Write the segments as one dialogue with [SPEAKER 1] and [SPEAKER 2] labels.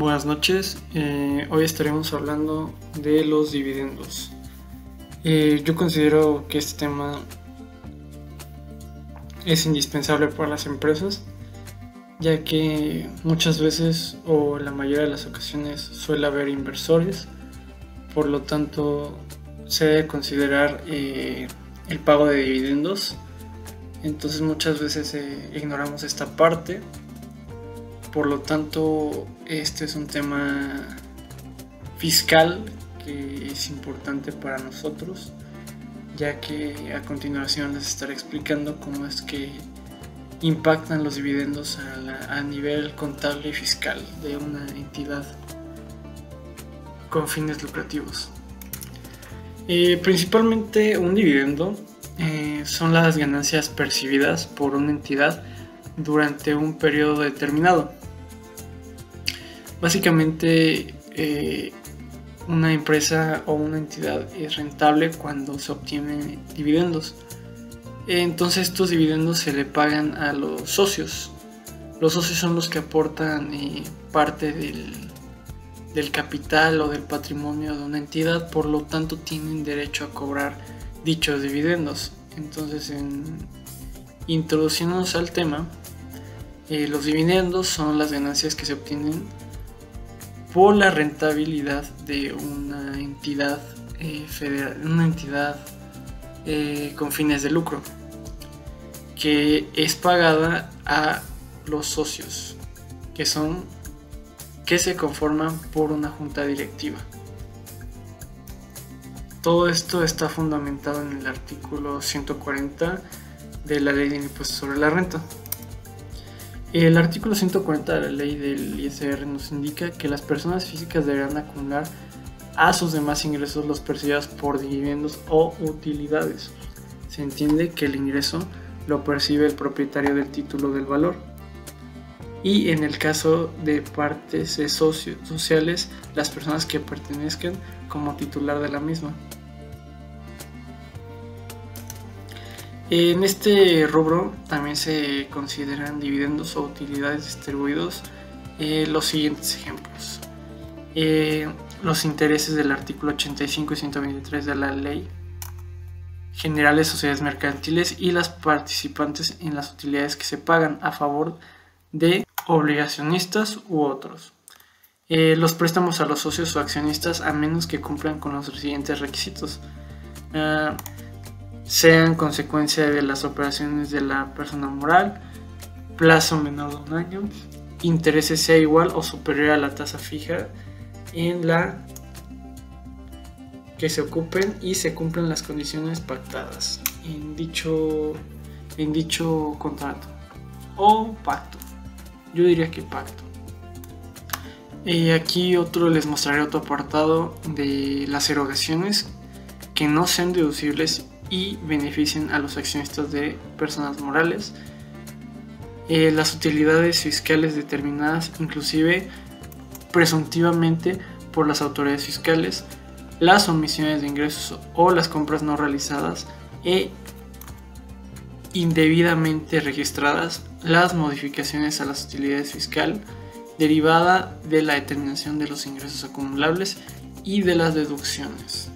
[SPEAKER 1] Buenas noches, hoy estaremos hablando de los dividendos. Yo considero que este tema es indispensable para las empresas, ya que muchas veces o la mayoría de las ocasiones suele haber inversores, por lo tanto se debe considerar el pago de dividendos. Entonces muchas veces ignoramos esta parte. Por lo tanto, este es un tema fiscal que es importante para nosotros, ya que a continuación les estaré explicando cómo es que impactan los dividendos a nivel contable y fiscal de una entidad con fines lucrativos. Principalmente un dividendo son las ganancias percibidas por una entidad durante un periodo determinado. Básicamente, una empresa o una entidad es rentable cuando se obtienen dividendos. Entonces estos dividendos se le pagan a los socios. Los socios son los que aportan parte del capital o del patrimonio de una entidad, por lo tanto tienen derecho a cobrar dichos dividendos. Entonces, introduciéndonos al tema, los dividendos son las ganancias que se obtienen por la rentabilidad de una entidad federal, una entidad con fines de lucro, que es pagada a los socios, que se conforman por una junta directiva. Todo esto está fundamentado en el artículo 140 de la Ley del Impuesto sobre la Renta. El artículo 140 de la ley del ISR nos indica que las personas físicas deberán acumular a sus demás ingresos los percibidos por dividendos o utilidades. Se entiende que el ingreso lo percibe el propietario del título del valor, y en el caso de partes sociales, las personas que pertenezcan como titular de la misma. En este rubro también se consideran dividendos o utilidades distribuidos los siguientes ejemplos: los intereses del artículo 85 y 123 de la Ley General de Sociedades Mercantiles y las participantes en las utilidades que se pagan a favor de obligacionistas u otros. Los préstamos a los socios o accionistas, a menos que cumplan con los siguientes requisitos: sean consecuencia de las operaciones de la persona moral, plazo menor de un año, intereses sea igual o superior a la tasa fija en la que se ocupen y se cumplen las condiciones pactadas en dicho contrato o pacto. Yo diría que pacto. Aquí les mostraré otro apartado de las erogaciones que no sean deducibles y beneficien a los accionistas de personas morales, las utilidades fiscales determinadas inclusive presuntivamente por las autoridades fiscales, las omisiones de ingresos o las compras no realizadas e indebidamente registradas, las modificaciones a las utilidades fiscales derivada de la determinación de los ingresos acumulables y de las deducciones.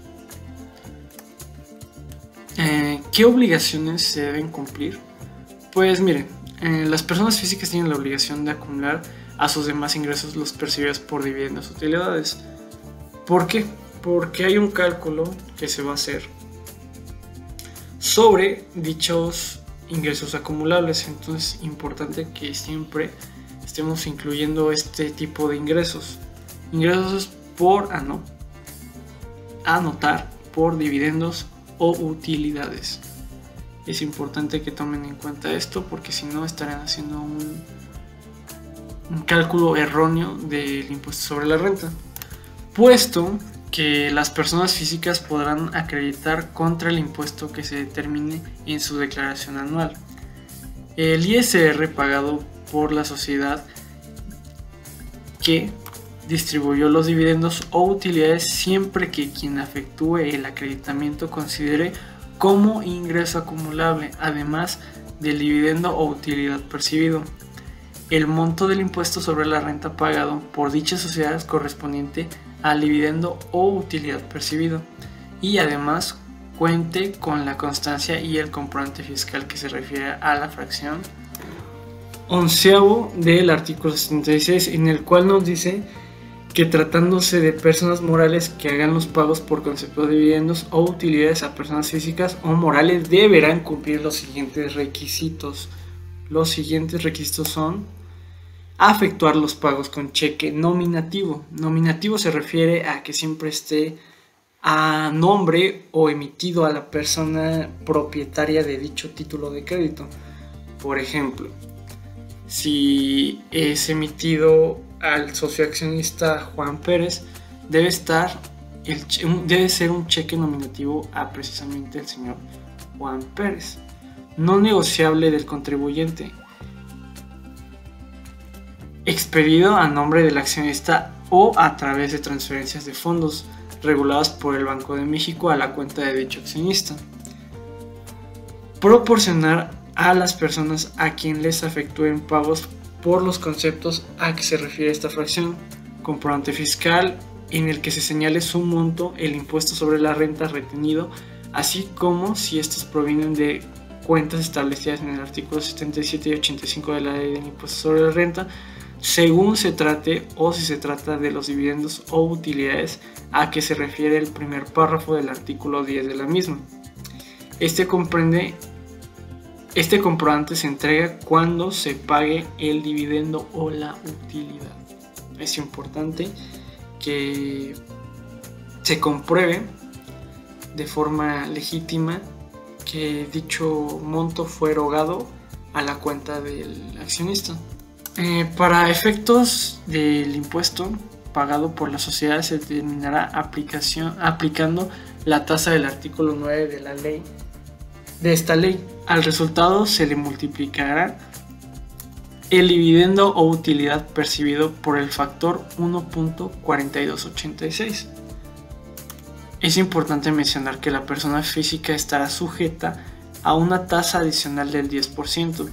[SPEAKER 1] ¿Qué obligaciones se deben cumplir? Pues miren, las personas físicas tienen la obligación de acumular a sus demás ingresos los percibidos por dividendos o utilidades. ¿Por qué? Porque hay un cálculo que se va a hacer sobre dichos ingresos acumulables. Entonces es importante que siempre estemos incluyendo este tipo de ingresos por anotar por dividendos o utilidades. Es importante que tomen en cuenta esto, porque si no estarán haciendo un cálculo erróneo del impuesto sobre la renta, puesto que las personas físicas podrán acreditar contra el impuesto que se determine en su declaración anual. El ISR pagado por la sociedad que distribuyó los dividendos o utilidades, siempre que quien efectúe el acreditamiento considere como ingreso acumulable, además del dividendo o utilidad percibido. el monto del impuesto sobre la renta pagado por dichas sociedades correspondiente al dividendo o utilidad percibido, y además cuente con la constancia y el comprobante fiscal que se refiere a la fracción 11avo del artículo 76, en el cual nos dice que tratándose de personas morales que hagan los pagos por concepto de dividendos o utilidades a personas físicas o morales deberán cumplir los siguientes requisitos. Los siguientes requisitos son: efectuar los pagos con cheque nominativo. Nominativo se refiere a que siempre esté a nombre o emitido a la persona propietaria de dicho título de crédito. Por ejemplo, si es emitido al socio accionista Juan Pérez, debe ser un cheque nominativo a precisamente el señor Juan Pérez. No negociable del contribuyente, expedido a nombre del accionista o a través de transferencias de fondos reguladas por el Banco de México a la cuenta de dicho accionista. Proporcionar a las personas a quien les efectúen pagos por los conceptos a que se refiere esta fracción comprobante fiscal en el que se señale su monto, el impuesto sobre la renta retenido, así como si estos provienen de cuentas establecidas en el artículo 77 y 85 de la Ley del Impuesto sobre la Renta, según se trate o si se trata de los dividendos o utilidades a que se refiere el primer párrafo del artículo 10 de la misma. Este comprobante se entrega cuando se pague el dividendo o la utilidad. Es importante que se compruebe de forma legítima que dicho monto fue erogado a la cuenta del accionista. Para efectos del impuesto pagado por la sociedad se determinará aplicando la tasa del artículo 9 de la ley. De esta ley, al resultado se le multiplicará el dividendo o utilidad percibido por el factor 1.4286. Es importante mencionar que la persona física estará sujeta a una tasa adicional del 10%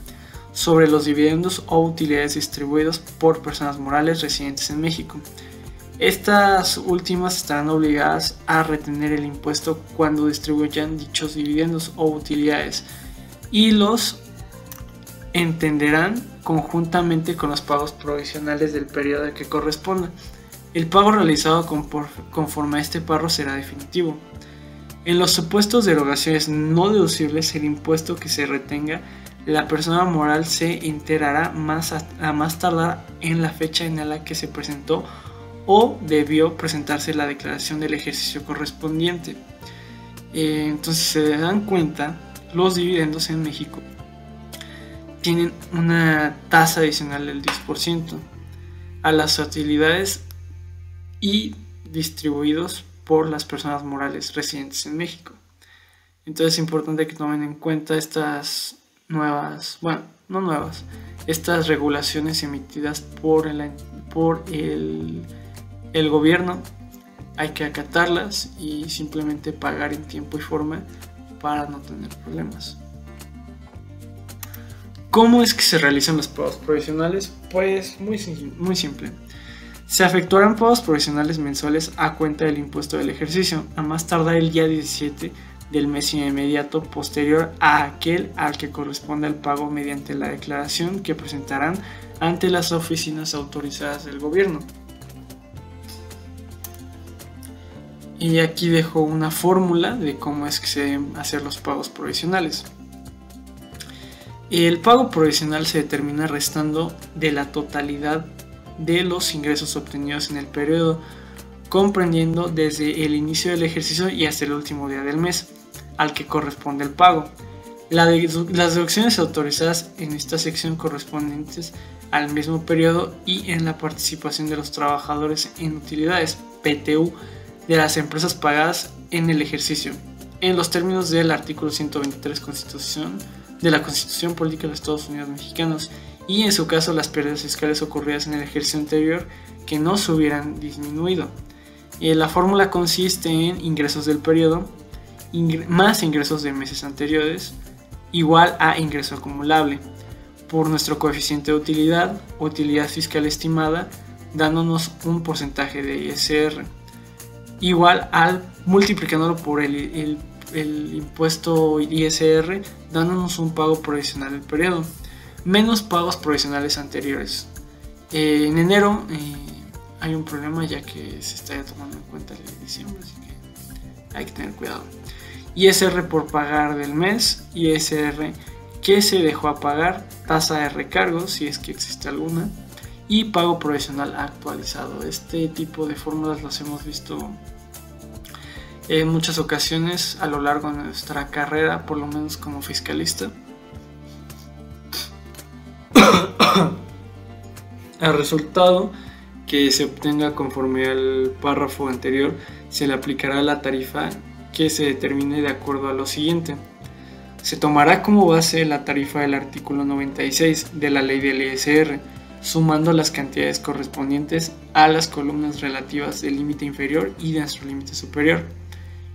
[SPEAKER 1] sobre los dividendos o utilidades distribuidos por personas morales residentes en México. Estas últimas estarán obligadas a retener el impuesto cuando distribuyan dichos dividendos o utilidades y los entenderán conjuntamente con los pagos provisionales del periodo al que corresponda. El pago realizado conforme a este párrafo será definitivo. En los supuestos de erogaciones no deducibles, el impuesto que se retenga, la persona moral se enterará a más tardar en la fecha en la que se presentó o debió presentarse la declaración del ejercicio correspondiente. Entonces se dan cuenta, los dividendos en México tienen una tasa adicional del 10% a las utilidades y distribuidos por las personas morales residentes en México. Entonces es importante que tomen en cuenta estas estas regulaciones emitidas por el gobierno. Hay que acatarlas y simplemente pagar en tiempo y forma para no tener problemas. ¿Cómo es que se realizan los pagos provisionales? Pues muy simple. Se efectuarán pagos provisionales mensuales a cuenta del impuesto del ejercicio, a más tardar el día 17 del mes inmediato posterior a aquel al que corresponde el pago mediante la declaración que presentarán ante las oficinas autorizadas del gobierno. Y aquí dejo una fórmula de cómo es que se deben hacer los pagos provisionales. El pago provisional se determina restando de la totalidad de los ingresos obtenidos en el periodo, comprendiendo desde el inicio del ejercicio y hasta el último día del mes al que corresponde el pago. Las deducciones autorizadas en esta sección correspondientes al mismo periodo y en la participación de los trabajadores en utilidades PTU de las empresas pagadas en el ejercicio, en los términos del artículo 123 de la Constitución Política de los Estados Unidos Mexicanos, y en su caso las pérdidas fiscales ocurridas en el ejercicio anterior que no se hubieran disminuido. La fórmula consiste en ingresos del periodo más ingresos de meses anteriores igual a ingreso acumulable por nuestro coeficiente de utilidad fiscal estimada, dándonos un porcentaje de ISR igual al multiplicándolo por el impuesto ISR, dándonos un pago provisional del periodo menos pagos provisionales anteriores. En enero hay un problema, ya que se está tomando en cuenta el de diciembre, así que hay que tener cuidado. ISR por pagar del mes, ISR que se dejó a pagar, tasa de recargo si es que existe alguna, y pago provisional actualizado. Este tipo de fórmulas las hemos visto en muchas ocasiones a lo largo de nuestra carrera, por lo menos como fiscalista. El resultado que se obtenga conforme al párrafo anterior se le aplicará la tarifa que se determine de acuerdo a lo siguiente. Se tomará como base la tarifa del artículo 96 de la ley del ISR, sumando las cantidades correspondientes a las columnas relativas del límite inferior y de nuestro límite superior,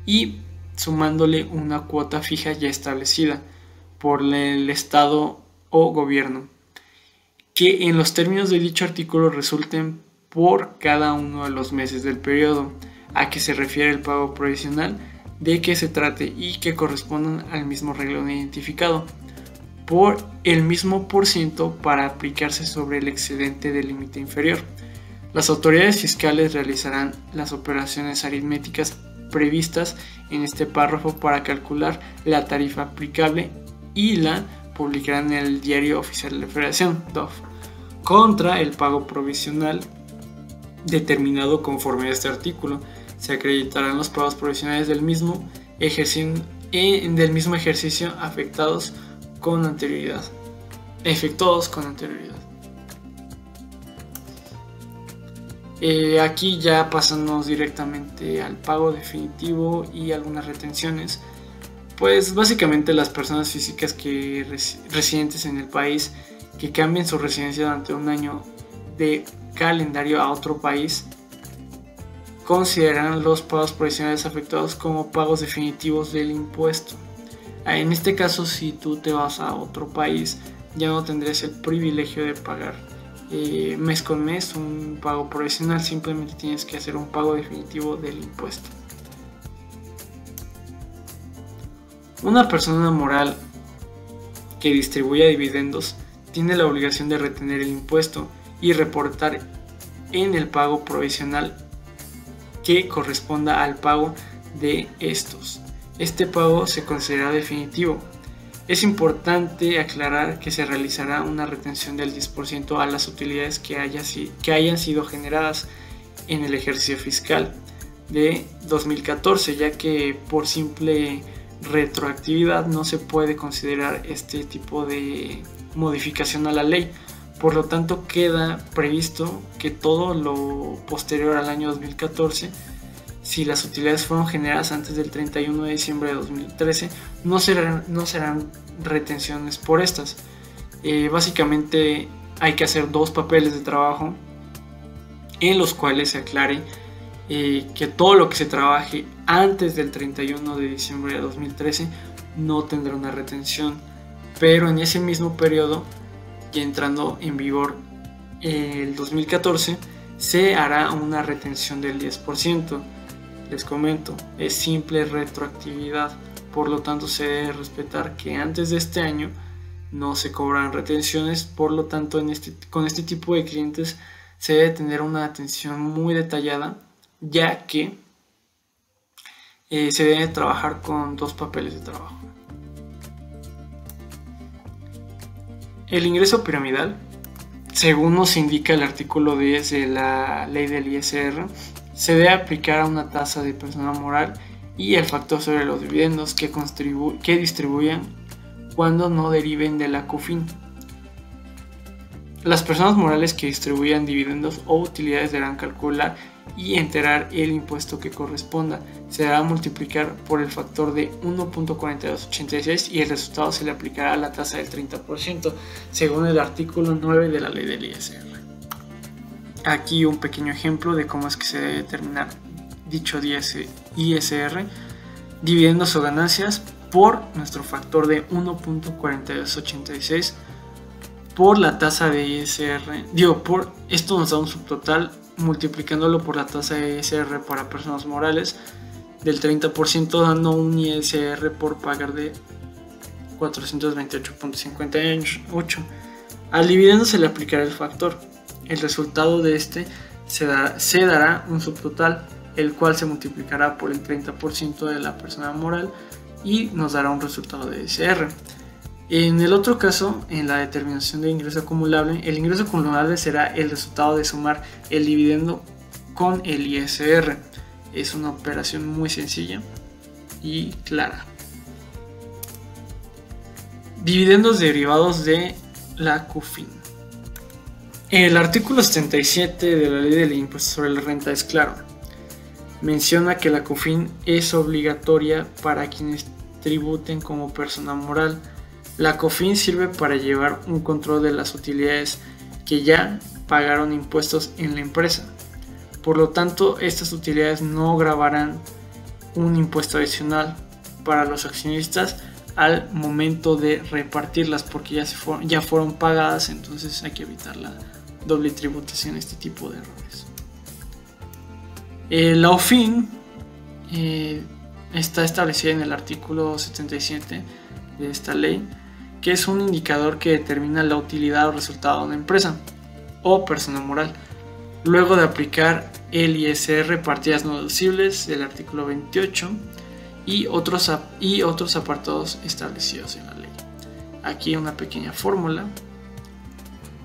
[SPEAKER 1] y sumándole una cuota fija ya establecida por el Estado o gobierno, que en los términos de dicho artículo resulten por cada uno de los meses del periodo a que se refiere el pago provisional, de que se trate y que correspondan al mismo renglón identificado, por el mismo % para aplicarse sobre el excedente del límite inferior. Las autoridades fiscales realizarán las operaciones aritméticas previstas en este párrafo para calcular la tarifa aplicable y la publicarán en el Diario Oficial de la Federación, DOF, contra el pago provisional determinado conforme a este artículo. Se acreditarán los pagos provisionales del mismo ejercicio efectuados con anterioridad. Aquí ya pasamos directamente al pago definitivo y algunas retenciones. Pues básicamente las personas físicas que residentes en el país que cambien su residencia durante un año de calendario a otro país considerarán los pagos provisionales afectados como pagos definitivos del impuesto. En este caso, si tú te vas a otro país, ya no tendrías el privilegio de pagar mes con mes un pago provisional, simplemente tienes que hacer un pago definitivo del impuesto. Una persona moral que distribuya dividendos tiene la obligación de retener el impuesto y reportar en el pago provisional que corresponda al pago de estos. Este pago se considera definitivo. Es importante aclarar que se realizará una retención del 10% a las utilidades que hayan sido generadas en el ejercicio fiscal de 2014, ya que por simple retroactividad no se puede considerar este tipo de modificación a la ley. Por lo tanto, queda previsto que todo lo posterior al año 2014, si las utilidades fueron generadas antes del 31 de diciembre de 2013, no serán retenciones por estas. Básicamente hay que hacer dos papeles de trabajo en los cuales se aclare que todo lo que se trabaje antes del 31 de diciembre de 2013 no tendrá una retención, pero en ese mismo periodo, y entrando en vigor el 2014, se hará una retención del 10%. Les comento, es simple retroactividad, por lo tanto se debe respetar que antes de este año no se cobran retenciones. Por lo tanto, con este tipo de clientes se debe tener una atención muy detallada, ya que se debe trabajar con dos papeles de trabajo. El ingreso piramidal, según nos indica el artículo 10 de la ley del ISR, se debe aplicar a una tasa de persona moral y el factor sobre los dividendos que distribuyan cuando no deriven de la CUFIN. Las personas morales que distribuyan dividendos o utilidades deberán calcular y enterar el impuesto que corresponda. Se deberá multiplicar por el factor de 1.4286 y el resultado se le aplicará a la tasa del 30%, según el artículo 9 de la ley del ISR. Aquí un pequeño ejemplo de cómo es que se debe determinar dicho ISR: dividendos o ganancias por nuestro factor de 1.4286 por la tasa de ISR. Esto nos da un subtotal multiplicándolo por la tasa de ISR para personas morales del 30%, dando un ISR por pagar de 428.58. Al dividendo se le aplicará el factor. El resultado de este se dará un subtotal, el cual se multiplicará por el 30% de la persona moral y nos dará un resultado de ISR. En el otro caso, en la determinación de ingreso acumulable, el ingreso acumulable será el resultado de sumar el dividendo con el ISR. Es una operación muy sencilla y clara. Dividendos derivados de la CUFIN. El artículo 77 de la Ley del Impuesto sobre la Renta es claro. Menciona que la CUFIN es obligatoria para quienes tributen como persona moral. La CUFIN sirve para llevar un control de las utilidades que ya pagaron impuestos en la empresa. Por lo tanto, estas utilidades no gravarán un impuesto adicional para los accionistas al momento de repartirlas, porque ya fueron pagadas, entonces hay que evitar la doble tributación, este tipo de errores. La OFIN está establecida en el artículo 77 de esta ley, que es un indicador que determina la utilidad o resultado de una empresa o persona moral, luego de aplicar el ISR, partidas no deducibles del artículo 28 y otros apartados establecidos en la ley. Aquí una pequeña fórmula.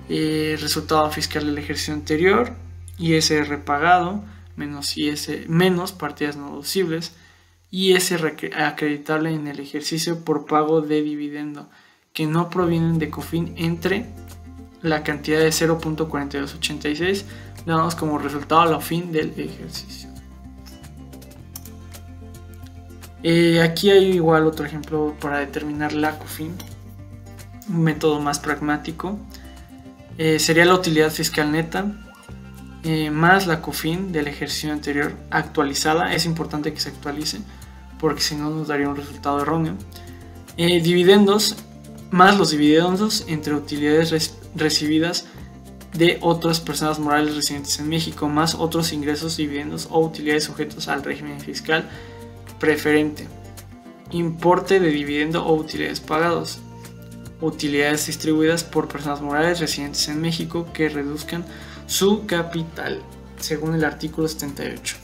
[SPEAKER 1] Resultado fiscal del ejercicio anterior, ISR pagado menos partidas no deducibles, ISR acreditable en el ejercicio por pago de dividendo que no provienen de CUFIN entre la cantidad de 0.4286, damos como resultado la OFIN del ejercicio. Aquí hay igual otro ejemplo para determinar la CUFIN, un método más pragmático. Sería la utilidad fiscal neta más la CUFIN del ejercicio anterior actualizada. Es importante que se actualice porque si no nos daría un resultado erróneo. Dividendos más los dividendos entre utilidades recibidas de otras personas morales residentes en México, más otros ingresos, dividendos o utilidades sujetos al régimen fiscal preferente. Importe de dividendo o utilidades pagados. Utilidades distribuidas por personas morales residentes en México que reduzcan su capital, según el artículo 78.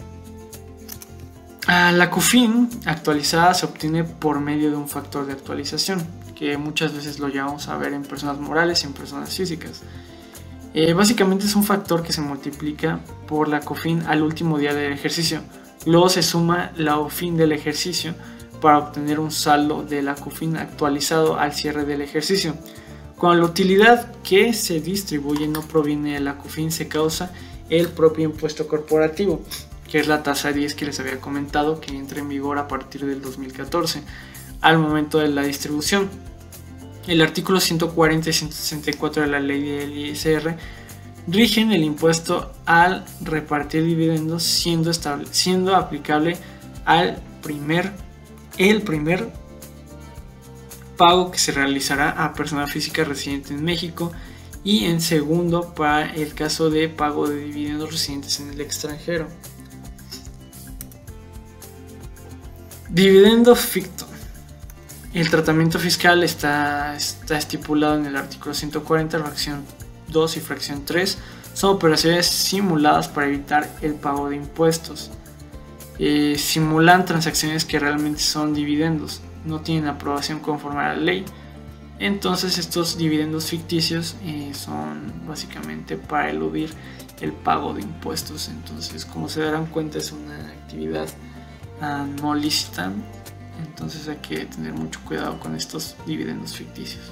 [SPEAKER 1] La CUFIN actualizada se obtiene por medio de un factor de actualización, que muchas veces lo llevamos a ver en personas morales y en personas físicas. Básicamente es un factor que se multiplica por la CUFIN al último día del ejercicio. Luego se suma la OFIN del ejercicio para obtener un saldo de la CUFIN actualizado al cierre del ejercicio. Cuando la utilidad que se distribuye no proviene de la CUFIN, se causa el propio impuesto corporativo, que es la tasa 10 que les había comentado, que entra en vigor a partir del 2014, al momento de la distribución. El artículo 140 y 164 de la ley del ISR rigen el impuesto al repartir dividendos, siendo aplicable al primer pago que se realizará a persona física residente en México y en segundo para el caso de pago de dividendos residentes en el extranjero. Dividendo ficto. El tratamiento fiscal está estipulado en el artículo 140, fracción 2 y fracción 3. Son operaciones simuladas para evitar el pago de impuestos. Simulan transacciones que realmente son dividendos, no tienen aprobación conforme a la ley. Entonces estos dividendos ficticios son básicamente para eludir el pago de impuestos. Entonces, como se darán cuenta, es una actividad no lícita. Entonces hay que tener mucho cuidado con estos dividendos ficticios.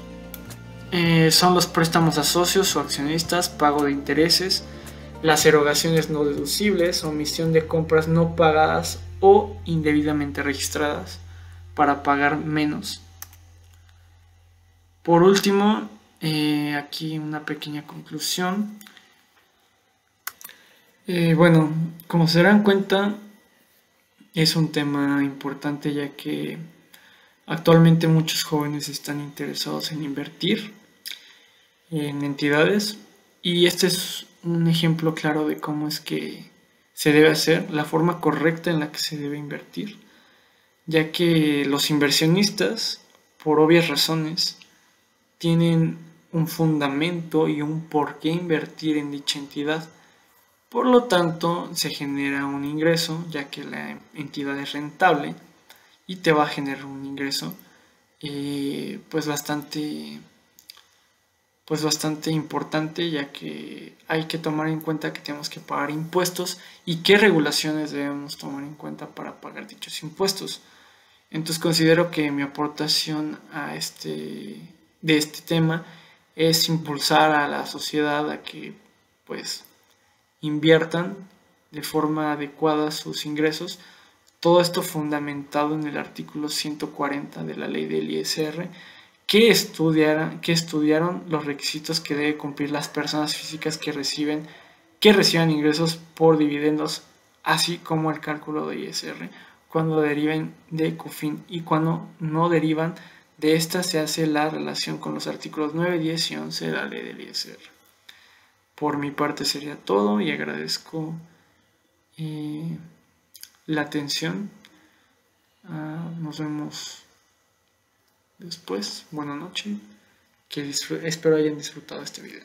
[SPEAKER 1] Son los préstamos a socios o accionistas, pago de intereses, las erogaciones no deducibles, omisión de compras no pagadas o indebidamente registradas para pagar menos. Por último, aquí una pequeña conclusión. Bueno, como se darán cuenta, es un tema importante, ya que actualmente muchos jóvenes están interesados en invertir en entidades, y este es un ejemplo claro de cómo es que se debe hacer, la forma correcta en la que se debe invertir, ya que los inversionistas, por obvias razones, tienen un fundamento y un por qué invertir en dicha entidad. Por lo tanto, se genera un ingreso, ya que la entidad es rentable y te va a generar un ingreso pues bastante importante, ya que hay que tomar en cuenta que tenemos que pagar impuestos y qué regulaciones debemos tomar en cuenta para pagar dichos impuestos. Entonces considero que mi aportación de este tema es impulsar a la sociedad a que pues inviertan de forma adecuada sus ingresos. Todo esto fundamentado en el artículo 140 de la ley del ISR, que estudiaron los requisitos que deben cumplir las personas físicas que reciban ingresos por dividendos, así como el cálculo de ISR, cuando deriven de COFIN, y cuando no derivan de esta se hace la relación con los artículos 9, 10 y 11 de la ley del ISR. Por mi parte sería todo y agradezco la atención. Nos vemos después. Buenas noches. Espero hayan disfrutado este video.